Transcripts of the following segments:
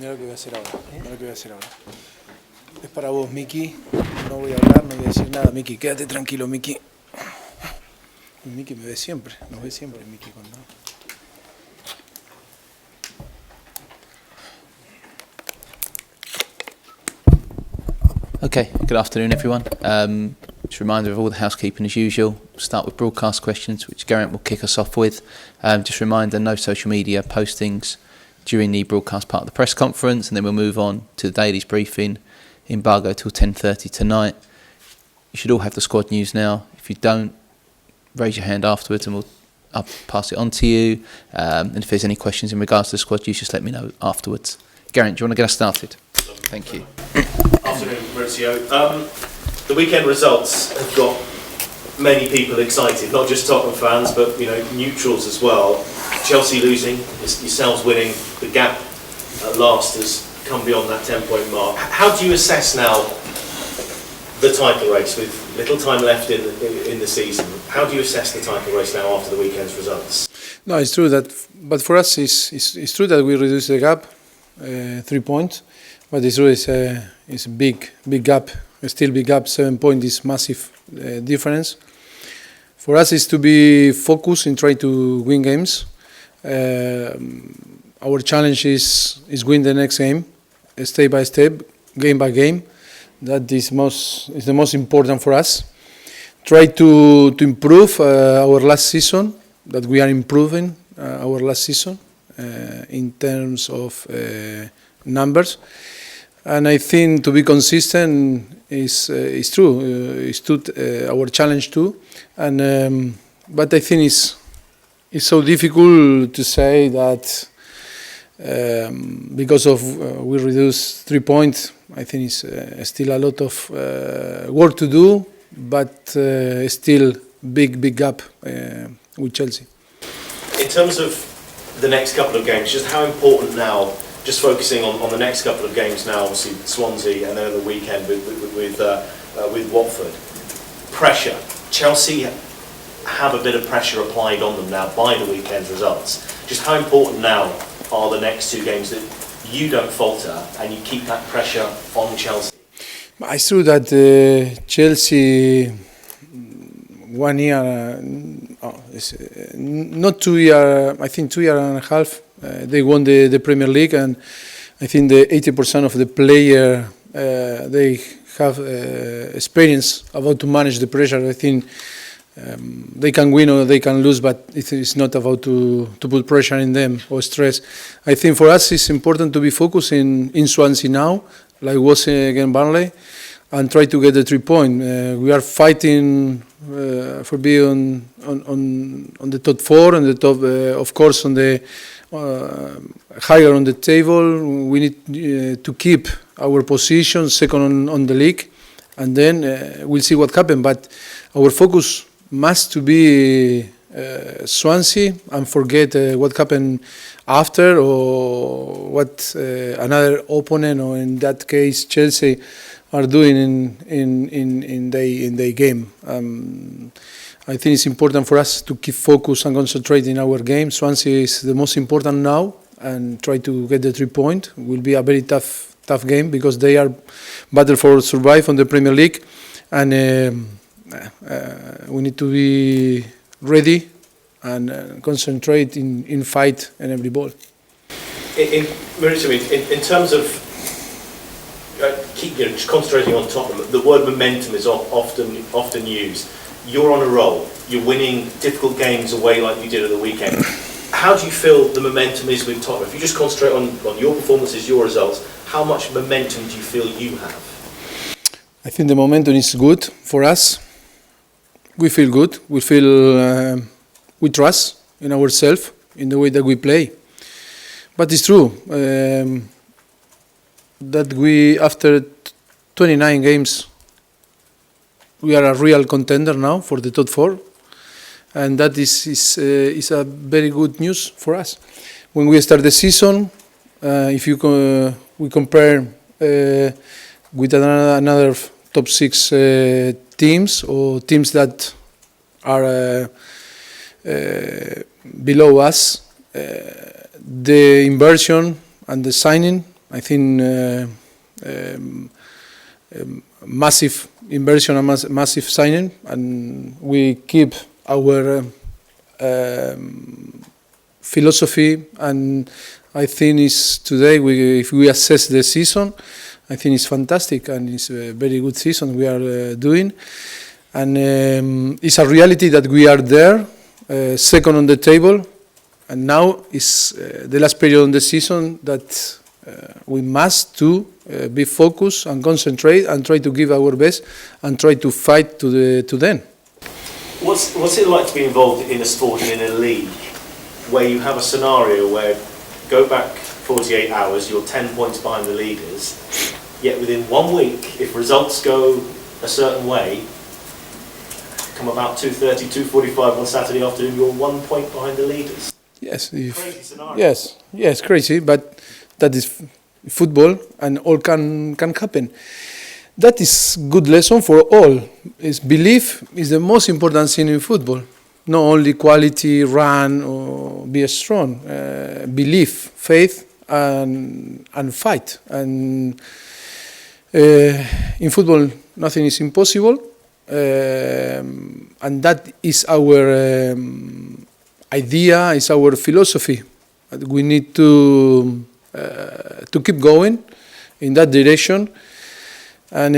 Mira lo que voy a hacer ahora. Mira lo que voy a hacer ahora. Es para vos, Miki. No voy a hablar, no voy a decir nada, Miki. Quédate tranquilo, Miki. Miki me ve siempre, nos ve siempre, Miki. Cuando... Okay, good afternoon everyone. Just a reminder of all the housekeeping as usual. We'll start with broadcast questions, which Geraint will kick us off with. Just a reminder, no social media postings during the broadcast part of the press conference, and then we'll move on to the Daily's briefing, embargo till 10:30 tonight. You should all have the squad news now. If you don't, raise your hand afterwards and I'll pass it on to you. And if there's any questions in regards to the squad news, just let me know afterwards. Geraint, do you want to get us started? Thank you. Afternoon, Mauricio. The weekend results have got many people excited, not just Tottenham fans, but neutrals as well. Chelsea losing, yourselves winning, the gap at last has come beyond that 10-point mark. How do you assess now the title race with little time left in the season? How do you assess the title race now after the weekend's results? No, it's true that, but for us, it's true that we reduced the gap, 3 points. But it's true, it's a big gap, still big gap. 7 points is massive difference. For us, it's to be focused in trying to win games. Our challenge is win the next game, step by step, game by game. That is the most important for us. Try to improve our last season. That we are improving our last season in terms of numbers. And I think to be consistent is true. It's our challenge too. And but I think it's so difficult to say that because of we reduced 3 points. I think it's still a lot of work to do, but still big gap with Chelsea. In terms of the next couple of games, just how important now? Just focusing on the next couple of games now, obviously Swansea and then at the weekend with Watford. Pressure. Chelsea have a bit of pressure applied on them now by the weekend's results. Just how important now are the next two games that you don't falter and you keep that pressure on Chelsea? It's true that Chelsea 1 year, not 2 year, I think 2 year and a half. They won the Premier League, and I think the 80% of the player they have experience about to manage the pressure. I think they can win or they can lose, but it's not about to put pressure in them or stress. I think for us it's important to be focused in Swansea now, like was against Burnley, and try to get the 3 points. We are fighting for being on the top 4 and the top, of course, on the higher on the table. We need to keep our position second on the league, and then we'll see what happens. But our focus must to be Swansea and forget what happened after or what another opponent, or in that case Chelsea, are doing in their game. I think it's important for us to keep focus and concentrate in our game. Swansea is the most important now, and try to get the 3 points. Will be a very tough game because they are battle for survive on the Premier League, and we need to be ready and concentrate in fight and every ball. In terms of just concentrating on Tottenham, the word momentum is often used. You're on a roll. You're winning difficult games away like you did at the weekend. How do you feel the momentum is with Tottenham? If you just concentrate on your performances, your results, how much momentum do you feel you have? I think the momentum is good for us. We feel good. We feel we trust in ourselves, in the way that we play. But it's true that we, after 29 games, we are a real contender now for the top 4, and that is a very good news for us. When we start the season, if we compare with another top 6 teams or teams that are below us, the inversion and the signing I think massive inversion and massive signing, and we keep our philosophy. And I think today, if we assess the season, I think it's fantastic and it's a very good season we are doing. And it's a reality that we are there, second on the table, and now is the last period on the season that we must be focused and concentrate and try to give our best and try to fight to the end. What's it like to be involved in a sport and in a league where you have a scenario where go back 48 hours, you're 10 points behind the leaders, yet within 1 week, if results go a certain way, come about 2:30, 2:45 on Saturday afternoon, you're 1 point behind the leaders. Yes, Crazy scenario. yes, crazy, but that is football, and all can happen. That is good lesson for all. Belief is the most important thing in football. Not only quality, run or be strong. Belief, faith, and fight. And in football, nothing is impossible. And that is our idea, is our philosophy. We need to keep going in that direction. And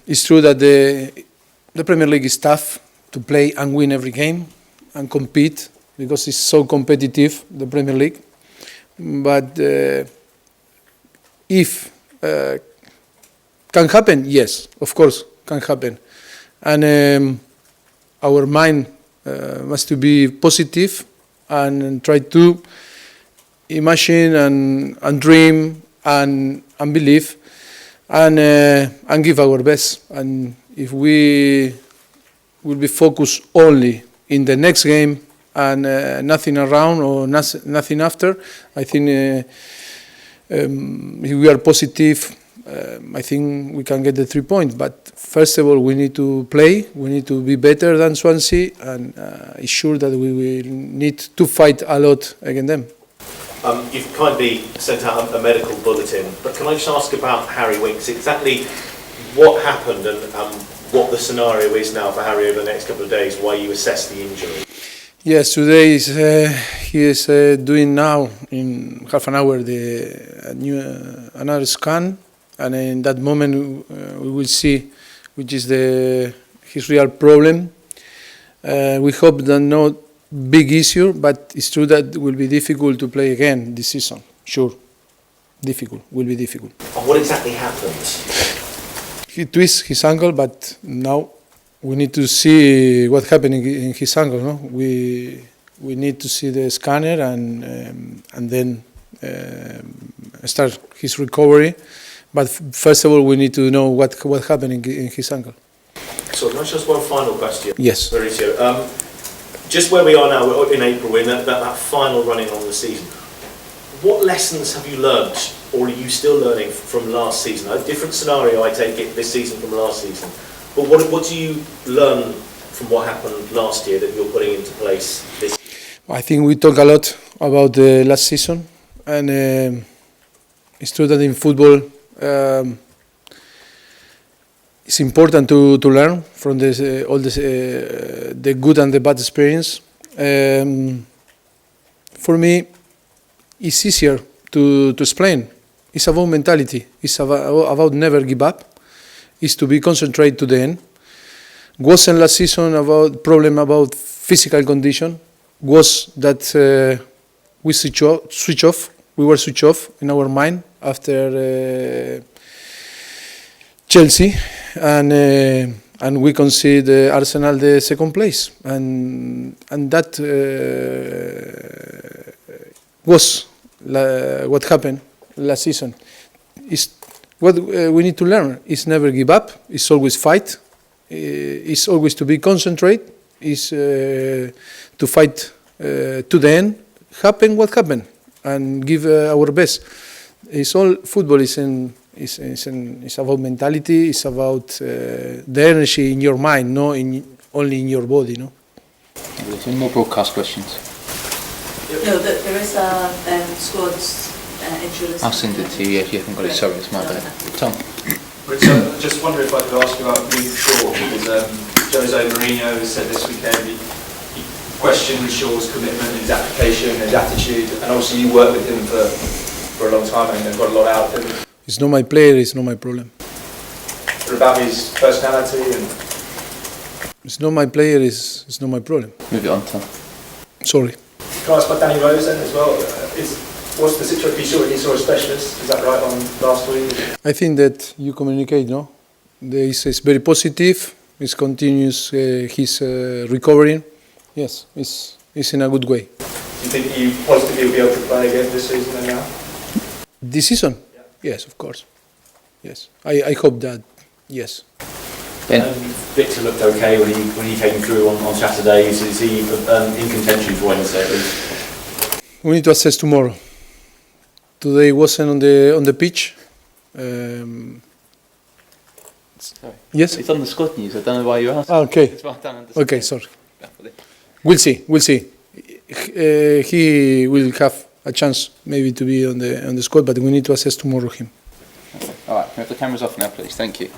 it's true that the Premier League is tough to play and win every game and compete because it's so competitive, the Premier League. But if can happen, yes, of course, can happen. And our mind must to be positive and try to imagine and dream and believe and give our best. And if we will be focused only in the next game and nothing around or nothing after, I think if we are positive, I think we can get the 3 points. But first of all, we need to play. We need to be better than Swansea, and it's sure that we will need to fight a lot against them. You've kindly sent out a medical bulletin, but can I just ask about Harry Winks? Exactly what happened and what the scenario is now for Harry over the next couple of days, why you assess the injury? Yes, today he is doing now in half an hour another scan, and in that moment we will see which is his real problem. We hope that no big issue, but it's true that it will be difficult to play again this season. Sure, will be difficult. And what exactly happened? He twists his ankle, but now we need to see what happened in his ankle. No, we need to see the scanner and then start his recovery. But first of all, we need to know what happened in his ankle. So, just one final question. Yes. Mauricio, just where we are now, we're in April, we're in that final running on the season. What lessons have you learned, or are you still learning from last season? A different scenario, I take it, this season from last season. But what do you learn from what happened last year that you're putting into place this year? I think we talk a lot about the last season, and it's true that in football it's important to learn from all the good and the bad experience. For me, it's easier to explain. It's about mentality. It's about never give up. It's to be concentrated to the end. Wasn't last season about physical condition. Was that we switch off. We were switched off in our mind after Chelsea, and we conceded Arsenal the second place, and that was what happened last season. Is what we need to learn is never give up. It's always fight. It's always to be concentrated. Is to fight to the end. Happen what happened, and give our best. It's all football is about mentality. It's about the energy in your mind, not only in your body. No. Some more broadcast questions. No, there is a squad insurance. I'll send it to you if you haven't got it. Sorry, it's my bad. Tom. Richard, I just wonder if I could ask you about Luke Shaw, because Jose Mourinho has said this weekend he questioned Shaw's commitment, his application, his attitude, and obviously you worked with him for a long time and got a lot out of him. It's not my player, it's not my problem. What about his personality? And It's not my player, it's not my problem. Move it on, Tom. Sorry. can I ask about Danny Rose then as well? What's the situation? He saw a specialist, is that right, on last week? I think that you communicate, no? It's very positive. It continues his recovering. Yes, it's in a good way. Do you think you positively will be able to play again this season and now? This season? Yeah. Yes, of course. Yes, I hope that. Yes. Ben. Victor looked okay when he came through on Saturday. Is he in contention for Wednesday at least? We need to assess tomorrow. Today wasn't on the pitch. Sorry. Yes. It's on the squad news. I don't know why you asked. Okay. It's what I don't understand. Okay. Sorry. We'll see. He will have a chance maybe to be on the squad, but we need to assess tomorrow him. Okay. All right. Can we have the cameras off now, please? Thank you.